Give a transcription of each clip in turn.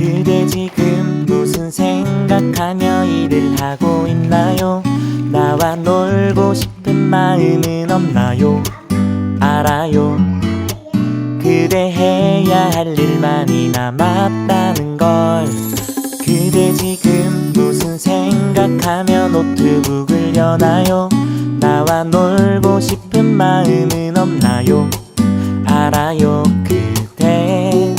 그대 지금 무슨 생각하며 일을 하고 있나요? 나와 놀고 싶은 마음은 없나요? 알아요. 그대 해야 할 일 많이 남았다는 걸. 그대 지금 무슨 생각하며 노트북을 여나요? 나와 놀고 싶은 마음은 없나요? 알아요. 그대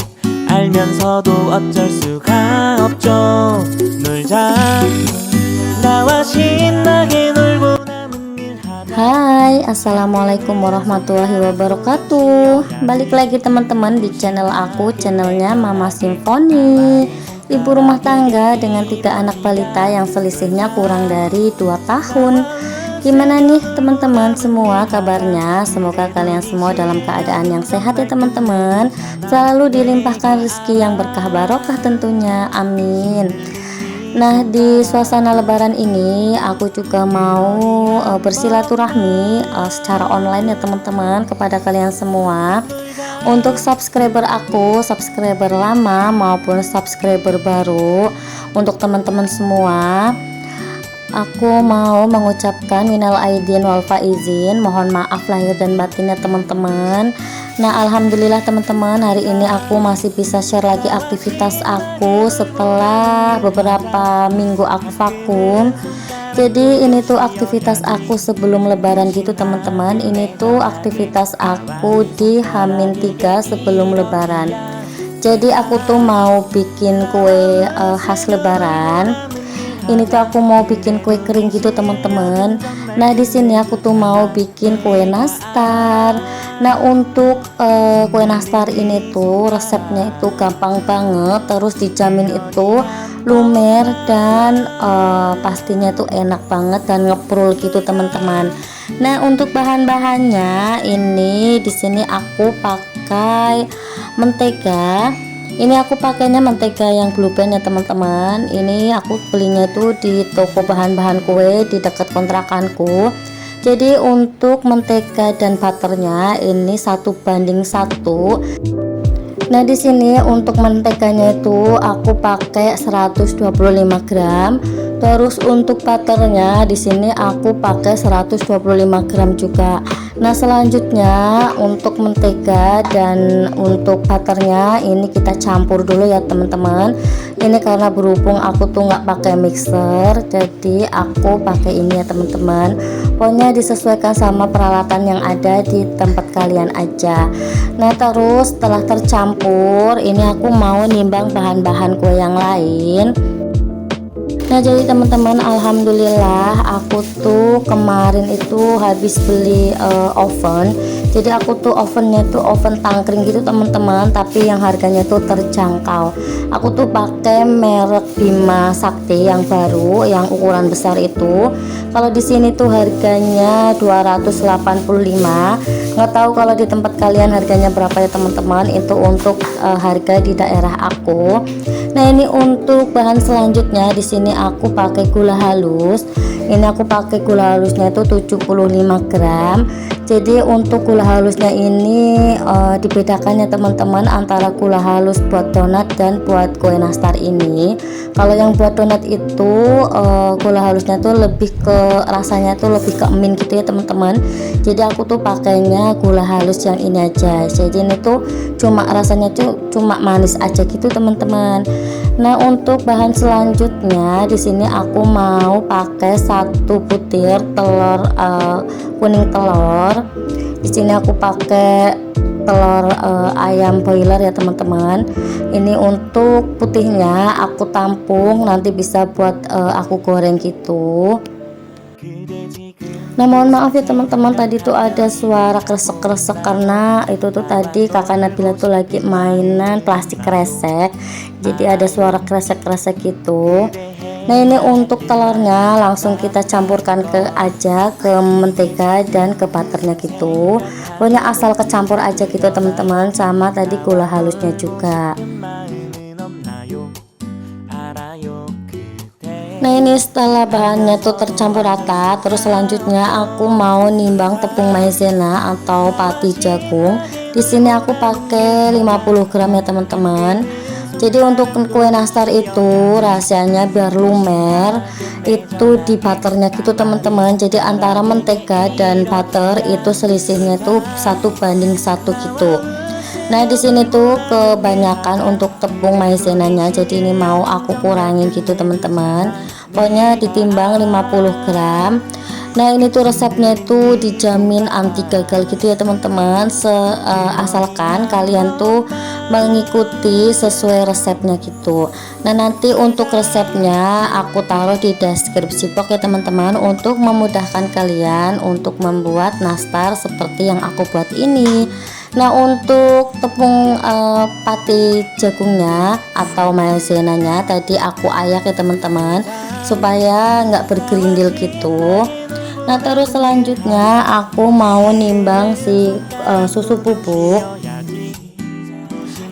알면서도 어쩔 수가 없죠. 놀자. 나와 신나게 놀고 남은 일 하다. Hai, assalamualaikum warahmatullahi wabarakatuh. Balik lagi teman-teman di channel aku, channelnya Mama Simfoni, ibu rumah tangga dengan 3 anak balita yang selisihnya kurang dari 2 tahun. Gimana nih teman-teman semua kabarnya? Semoga kalian semua dalam keadaan yang sehat ya teman-teman. Selalu dilimpahkan rezeki yang berkah barokah tentunya, amin. Nah, di suasana lebaran ini aku juga mau bersilaturahmi secara online ya teman-teman kepada kalian semua. Untuk subscriber aku, subscriber lama maupun subscriber baru, untuk teman-teman semua, aku mau mengucapkan minal aidin wal faizin, mohon maaf lahir dan batinnya teman-teman. Nah, alhamdulillah teman-teman, hari ini aku masih bisa share lagi aktivitas aku setelah beberapa minggu aku vakum. Jadi ini tuh aktivitas aku sebelum lebaran gitu teman-teman. Ini tuh aktivitas aku di H-3 sebelum lebaran. Jadi aku tuh mau bikin kue khas lebaran. Ini tuh aku mau bikin kue kering gitu teman-teman. Nah, di sini aku tuh mau bikin kue nastar. Nah, untuk kue nastar ini tuh resepnya itu gampang banget, terus dijamin itu lumer dan pastinya tuh enak banget dan ngeprul gitu teman-teman. Nah, untuk bahan-bahannya ini di sini aku pakai mentega. Ini aku pakainya mentega yang Blue Band ya teman-teman. Ini aku belinya tuh di toko bahan-bahan kue di dekat kontrakanku. Jadi untuk mentega dan butternya ini 1:1. Nah, di sini untuk menteganya itu aku pakai 125 gram. Terus untuk butternya di sini aku pakai 125 gram juga. Nah, selanjutnya untuk mentega dan untuk butternya ini kita campur dulu ya teman-teman. Ini karena berhubung aku tuh nggak pakai mixer, jadi aku pakai ini ya teman-teman. Pokoknya disesuaikan sama peralatan yang ada di tempat kalian aja. Nah, terus setelah tercampur ini aku mau nimbang bahan-bahan kue yang lain. Nah, jadi teman-teman, alhamdulillah aku tuh kemarin itu habis beli oven. Jadi aku tuh ovennya tuh oven tangkring gitu teman-teman, tapi yang harganya tuh terjangkau. Aku tuh pakai merek Bima Sakti yang baru, yang ukuran besar itu. Kalau di sini tuh harganya 285. Nggak tahu kalau di tempat kalian harganya berapa ya teman-teman. Itu untuk harga di daerah aku. Nah, ini untuk bahan selanjutnya di sini aku pakai gula halus. Ini aku pakai gula halusnya itu 75 gram. Jadi untuk gula halusnya ini dibedakan ya teman-teman antara gula halus buat donat dan buat kue nastar ini. Kalau yang buat donat itu gula halusnya tuh lebih ke rasanya tuh lebih ke emin gitu ya teman-teman. Jadi aku tuh pakainya gula halus yang ini aja. Jadi ini tuh cuma rasanya tuh cuma manis aja gitu teman-teman. Nah, untuk bahan selanjutnya di sini aku mau pakai 1 butir telur kuning telur. Di sini aku pakai telur ayam boiler ya teman-teman. Ini untuk putihnya aku tampung, nanti bisa buat aku goreng gitu. Nah, mohon maaf ya teman-teman, tadi tuh ada suara kresek-kresek karena itu tuh tadi kakak Nabila tuh lagi mainan plastik kresek. Jadi ada suara kresek-kresek gitu. Nah, ini untuk telurnya langsung kita campurkan ke mentega dan ke butternya gitu. Pokoknya asal kecampur aja gitu teman-teman, sama tadi gula halusnya juga. Nah, ini setelah bahannya tuh tercampur rata, terus selanjutnya aku mau nimbang tepung maizena atau pati jagung. Di sini aku pakai 50 gram ya teman-teman. Jadi untuk kue nastar itu rahasianya biar lumer itu di butternya gitu teman-teman. Jadi antara mentega dan butter itu selisihnya tuh 1:1 gitu. Nah di sini tuh kebanyakan untuk tepung maizenanya, jadi ini mau aku kurangin gitu teman-teman. Pokoknya ditimbang 50 gram. Nah ini tuh resepnya itu dijamin anti gagal gitu ya teman-teman. Asalkan kalian tuh mengikuti sesuai resepnya gitu. Nah nanti untuk resepnya aku taruh di deskripsi box ya teman-teman, untuk memudahkan kalian untuk membuat nastar seperti yang aku buat ini. Nah untuk tepung pati jagungnya atau maizenanya tadi aku ayak ya teman-teman, supaya nggak bergerindil gitu. Nah terus selanjutnya aku mau nimbang si susu bubuk.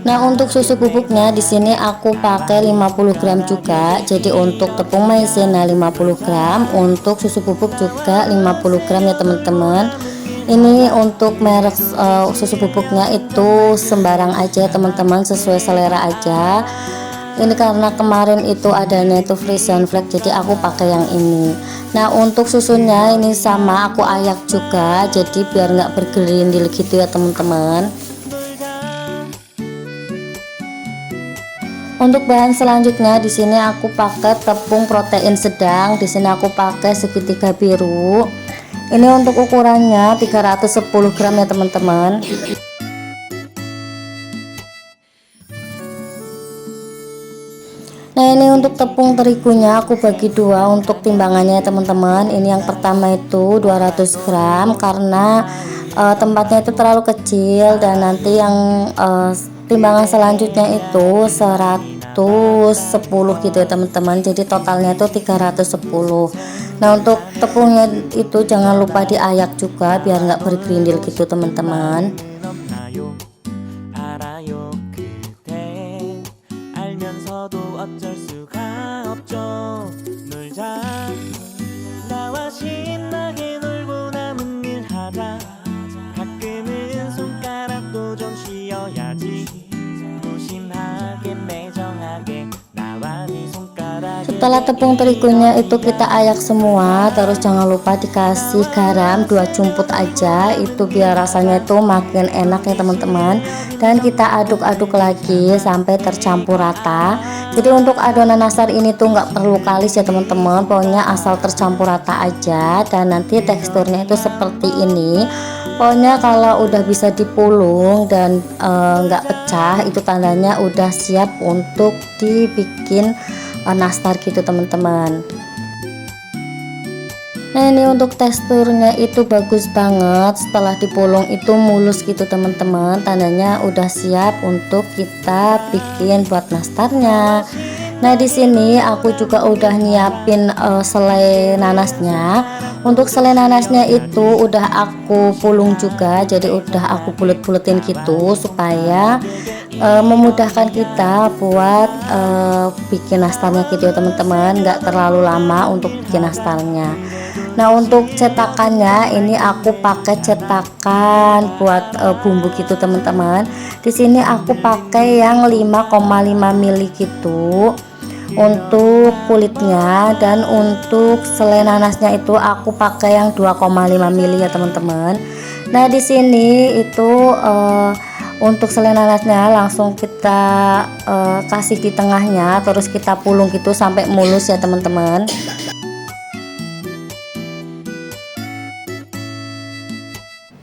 Nah untuk susu bubuknya di sini aku pakai 50 gram juga. Jadi untuk tepung maizena 50 gram, untuk susu bubuk juga 50 gram ya teman-teman. Ini untuk merek susu bubuknya itu sembarang aja teman-teman, sesuai selera aja. Ini karena kemarin itu adanya itu Frisian Flag, jadi aku pakai yang ini. Nah untuk susunya ini sama aku ayak juga, jadi biar nggak bergerindil gitu ya teman-teman. Untuk bahan selanjutnya di sini aku pakai tepung protein sedang. Di sini aku pakai segitiga biru. Ini untuk ukurannya 310 gram ya teman-teman. Nah ini untuk tepung terigunya aku bagi dua untuk timbangannya teman-teman. Ini yang pertama itu 200 gram karena tempatnya itu terlalu kecil, dan nanti yang timbangan selanjutnya itu 110 gitu ya teman-teman. Jadi totalnya itu 310. Nah untuk tepungnya itu jangan lupa diayak juga biar nggak bergerindil gitu teman-teman. Setelah tepung terigunya itu kita ayak semua, terus jangan lupa dikasih garam 2 jumput aja, itu biar rasanya itu makin enak ya teman-teman. Dan kita aduk-aduk lagi sampai tercampur rata. Jadi untuk adonan nastar ini tuh nggak perlu kalis ya teman-teman, pokoknya asal tercampur rata aja. Dan nanti teksturnya itu seperti ini. Pokoknya kalau udah bisa dipulung dan nggak pecah, itu tandanya udah siap untuk dibikin nastar gitu teman-teman. Nah ini untuk teksturnya itu bagus banget, setelah dipulung itu mulus gitu teman-teman, tandanya udah siap untuk kita bikin buat nastarnya. Nah di sini aku juga udah nyiapin selai nanasnya. Untuk selai nanasnya itu udah aku pulung juga, jadi udah aku bulet-buletin gitu supaya memudahkan kita buat bikin nastarnya gitu ya teman-teman, nggak terlalu lama untuk bikin nastarnya. Nah untuk cetakannya ini aku pakai cetakan buat bumbu gitu teman-teman. Di sini aku pakai yang 5,5 mili gitu untuk kulitnya, dan untuk selai nanasnya itu aku pakai yang 2,5 mili ya teman-teman. Nah di sini itu untuk selai nanasnya langsung kita kasih di tengahnya, terus kita pulung gitu sampai mulus ya teman-teman.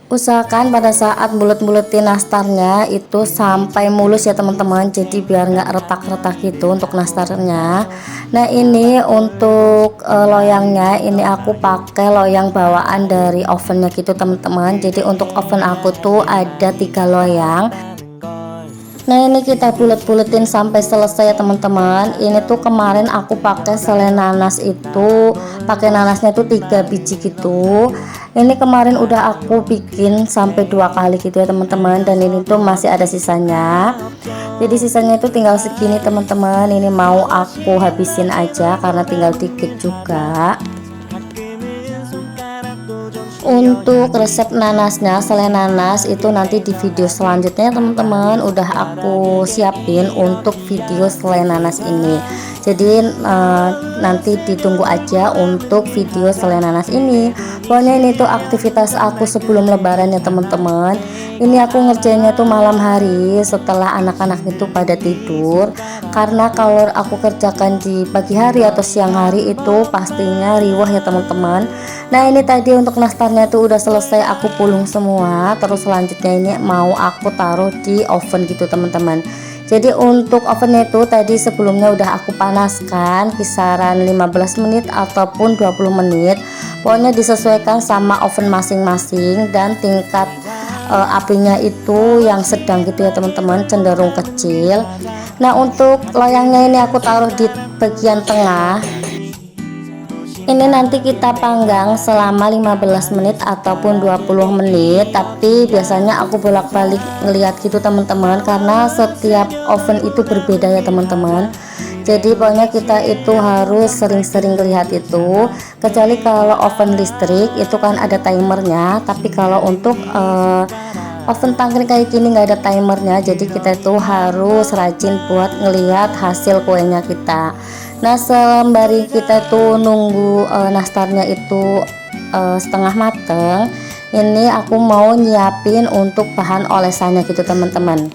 Usahakan pada saat bulet-buletin nastarnya itu sampai mulus ya teman-teman, jadi biar nggak retak-retak gitu untuk nastarnya. Nah ini untuk loyangnya ini aku pakai loyang bawaan dari ovennya gitu teman-teman. Jadi untuk oven aku tuh ada 3 loyang. Nah ini kita bulet-buletin sampai selesai ya teman-teman. Ini tuh kemarin aku pakai selai nanas itu, pakai nanasnya tuh 3 biji gitu. Ini kemarin udah aku bikin sampai 2 kali gitu ya teman-teman, dan ini tuh masih ada sisanya. Jadi sisanya itu tinggal segini teman-teman. Ini mau aku habisin aja karena tinggal dikit juga. untuk resep nanasnya, selai nanas itu nanti di video selanjutnya teman-teman, udah aku siapin untuk video selai nanas ini. Jadi nanti ditunggu aja untuk video selai nanas ini. Pokoknya ini tuh aktivitas aku sebelum lebaran ya teman-teman. Ini aku ngerjainnya tuh malam hari setelah anak-anak itu pada tidur. Karena kalau aku kerjakan di pagi hari atau siang hari itu pastinya riwah ya teman-teman. Nah ini tadi untuk nastarnya tuh udah selesai aku pulung semua. Terus selanjutnya ini mau aku taruh di oven gitu teman-teman. Jadi untuk ovennya itu tadi sebelumnya udah aku panaskan kisaran 15 menit ataupun 20 menit. Pokoknya disesuaikan sama oven masing-masing dan tingkat apinya itu yang sedang gitu ya teman-teman, cenderung kecil. Nah untuk loyangnya ini aku taruh di bagian tengah. Ini nanti kita panggang selama 15 menit ataupun 20 menit. Tapi biasanya aku bolak-balik ngeliat gitu teman-teman, karena setiap oven itu berbeda ya teman-teman. Jadi pokoknya kita itu harus sering-sering lihat itu. Kecuali kalau oven listrik itu kan ada timernya. Tapi kalau untuk oven tangkring kayak gini nggak ada timernya. Jadi kita itu harus rajin buat ngelihat hasil kuenya kita. Nah sembari kita tuh nunggu nastarnya itu setengah mateng, ini aku mau nyiapin untuk bahan olesannya gitu teman-teman.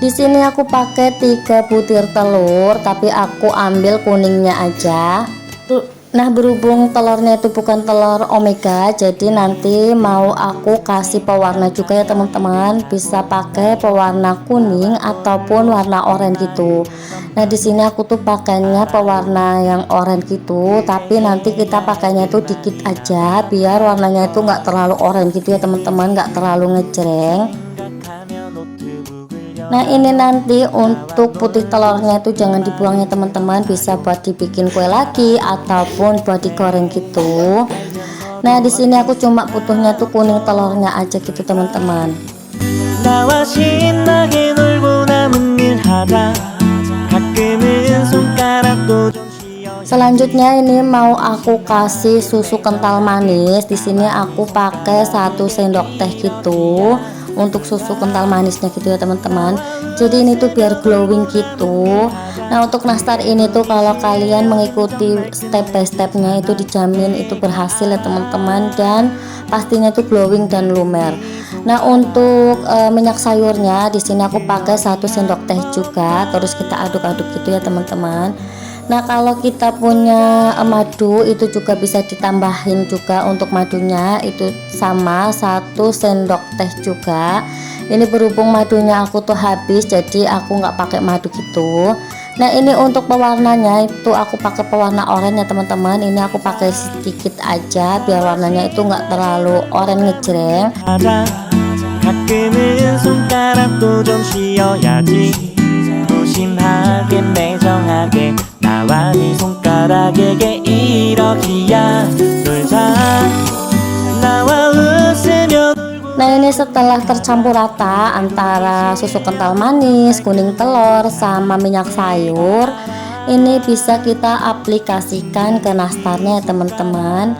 Di sini aku pakai 3 butir telur, tapi aku ambil kuningnya aja. Nah berhubung telurnya itu bukan telur omega, jadi nanti mau aku kasih pewarna juga ya teman-teman. Bisa pakai pewarna kuning ataupun warna oranye gitu. Nah di sini aku tuh pakainya pewarna yang oranye gitu, tapi nanti kita pakainya itu dikit aja biar warnanya itu nggak terlalu oranye gitu ya teman-teman, nggak terlalu ngejreng. Nah ini nanti untuk putih telurnya itu jangan dibuang ya teman-teman, bisa buat dibikin kue lagi ataupun buat digoreng gitu. Nah di sini aku cuma butuhnya tuh kuning telurnya aja gitu teman-teman. 나와 신나게 놀고 남은 일 하다 가끔은 손가락도 좀 쉬어. Selanjutnya ini mau aku kasih susu kental manis. Di sini aku pakai 1 sendok teh gitu untuk susu kental manisnya gitu ya teman-teman. Jadi ini tuh biar glowing gitu. Nah untuk nastar ini tuh kalau kalian mengikuti step by stepnya itu dijamin itu berhasil ya teman-teman, dan pastinya tuh glowing dan lumer. Nah untuk minyak sayurnya di sini aku pakai 1 sendok teh juga. Terus kita aduk-aduk gitu ya teman-teman. Nah kalau kita punya madu itu juga bisa ditambahin juga untuk madunya, itu sama 1 sendok teh juga. Ini berhubung madunya aku tuh habis, jadi aku nggak pakai madu gitu. Nah ini untuk pewarnanya itu aku pakai pewarna oranye ya teman-teman. Ini aku pakai sedikit aja biar warnanya itu nggak terlalu oranye ngejreng. 가끔은 손가락도 좀 쉬어야지 무심하게 매정하게 나와 네 손가락에게 이러기야 놀자 나와 웃으며. Nah ini setelah tercampur rata antara susu kental manis, kuning telur, sama minyak sayur, ini bisa kita aplikasikan ke nastarnya ya teman-teman.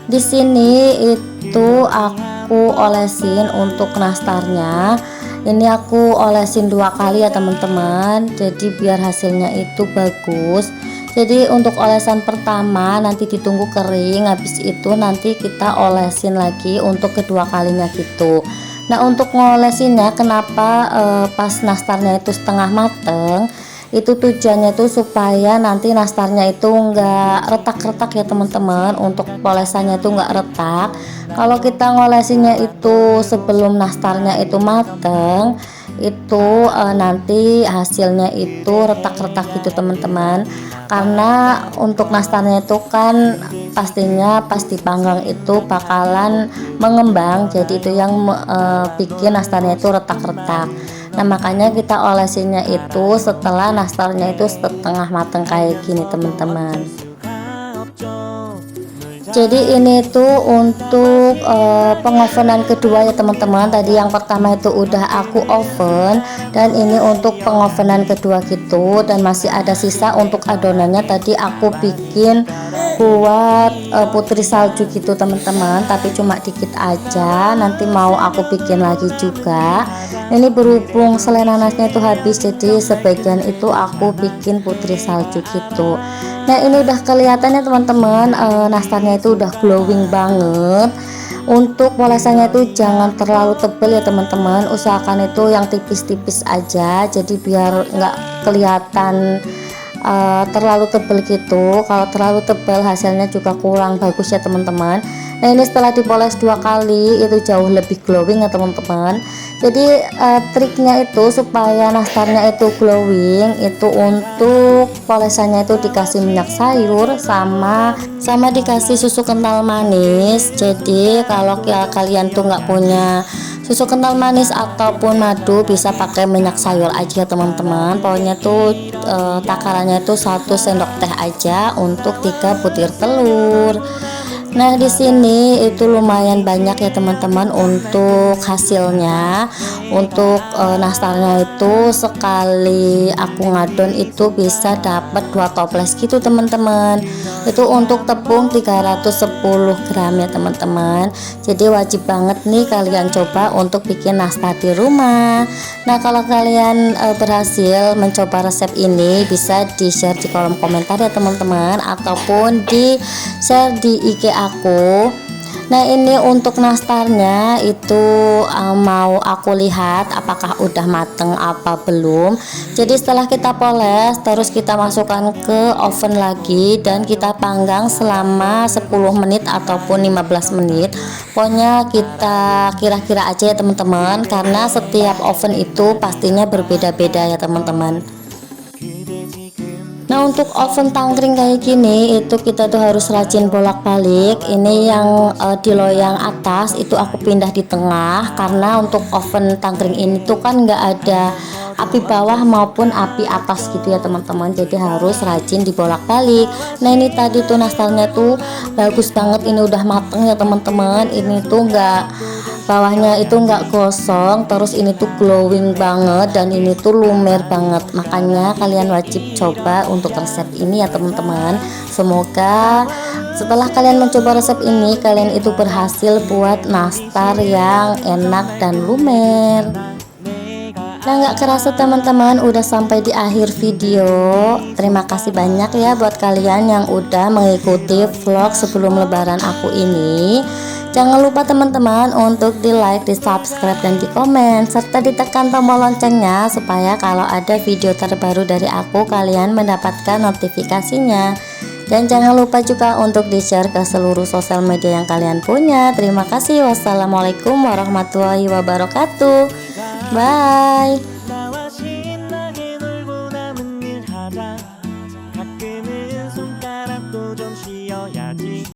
Di sini itu aku olesin untuk nastarnya. Ini aku olesin 2 kali ya teman-teman, jadi biar hasilnya itu bagus. Jadi untuk olesan pertama nanti ditunggu kering, habis itu nanti kita olesin lagi untuk kedua kalinya gitu. Nah untuk ngolesinnya kenapa pas nastarnya itu setengah mateng, itu tujuannya tuh supaya nanti nastarnya itu enggak retak-retak ya teman-teman. Untuk olesannya itu enggak retak. Kalau kita ngolesinnya itu sebelum nastarnya itu mateng, itu nanti hasilnya itu retak-retak gitu teman-teman. Karena untuk nastarnya itu kan pastinya pas dipanggang itu bakalan mengembang, jadi itu yang bikin nastarnya itu retak-retak. Nah makanya kita olesinnya itu setelah nastarnya itu setengah mateng kayak gini teman-teman. Jadi ini tuh untuk pengovenan kedua ya teman-teman. Tadi yang pertama itu udah aku oven, dan ini untuk pengovenan kedua gitu. Dan masih ada sisa untuk adonannya. Tadi aku bikin buat putri salju gitu teman-teman, tapi cuma dikit aja. Nanti mau aku bikin lagi juga. Ini berhubung selai nanasnya itu habis, jadi sebagian itu aku bikin putri salju gitu. Nah ini udah kelihatan ya teman-teman, nastarnya itu udah glowing banget. Untuk polesannya itu jangan terlalu tebal ya teman-teman, usahakan itu yang tipis-tipis aja, jadi biar nggak kelihatan terlalu tebal gitu. Kalau terlalu tebal hasilnya juga kurang bagus ya teman-teman. Nah ini setelah dipoles 2 kali itu jauh lebih glowing ya teman-teman. Jadi triknya itu supaya nastarnya itu glowing, itu untuk polesannya itu dikasih minyak sayur sama dikasih susu kental manis. Jadi kalau kalian tuh nggak punya susu kental manis ataupun madu, bisa pakai minyak sayur aja teman-teman. Pokoknya tuh takarannya itu 1 sendok teh aja untuk 3 butir telur. Nah di sini itu lumayan banyak ya teman-teman untuk hasilnya. Untuk nastarnya itu sekali aku ngadon itu bisa dapat 2 toples gitu teman-teman. Itu untuk tepung 310 gram ya teman-teman. Jadi wajib banget nih kalian coba untuk bikin nastar di rumah. Nah kalau kalian berhasil mencoba resep ini, bisa di share di kolom komentar ya teman-teman, ataupun di share di IG aku. Nah ini untuk nastarnya itu mau aku lihat apakah udah mateng apa belum. Jadi setelah kita poles, terus kita masukkan ke oven lagi dan kita panggang selama 10 menit ataupun 15 menit. Pokoknya kita kira-kira aja ya teman-teman, karena setiap oven itu pastinya berbeda-beda ya teman-teman. Nah untuk oven tangkring kayak gini itu kita tuh harus rajin bolak-balik. Ini yang di loyang atas itu aku pindah di tengah, karena untuk oven tangkring ini tuh kan nggak ada api bawah maupun api atas gitu ya teman-teman, jadi harus rajin dibolak-balik. Nah ini tadi tuh nastarnya tuh bagus banget, ini udah mateng ya teman-teman. Ini tuh nggak, bawahnya itu nggak gosong, terus ini tuh glowing banget, dan ini tuh lumer banget. Makanya kalian wajib coba untuk resep ini ya teman-teman. Semoga setelah kalian mencoba resep ini, kalian itu berhasil buat nastar yang enak dan lumer. Nah nggak kerasa teman-teman udah sampai di akhir video. Terima kasih banyak ya buat kalian yang udah mengikuti vlog sebelum lebaran aku ini. Jangan lupa teman-teman untuk di like, di subscribe, dan di komen, serta ditekan tombol loncengnya supaya kalau ada video terbaru dari aku kalian mendapatkan notifikasinya. Dan jangan lupa juga untuk di share ke seluruh sosial media yang kalian punya. Terima kasih. Wassalamualaikum warahmatullahi wabarakatuh. Bye.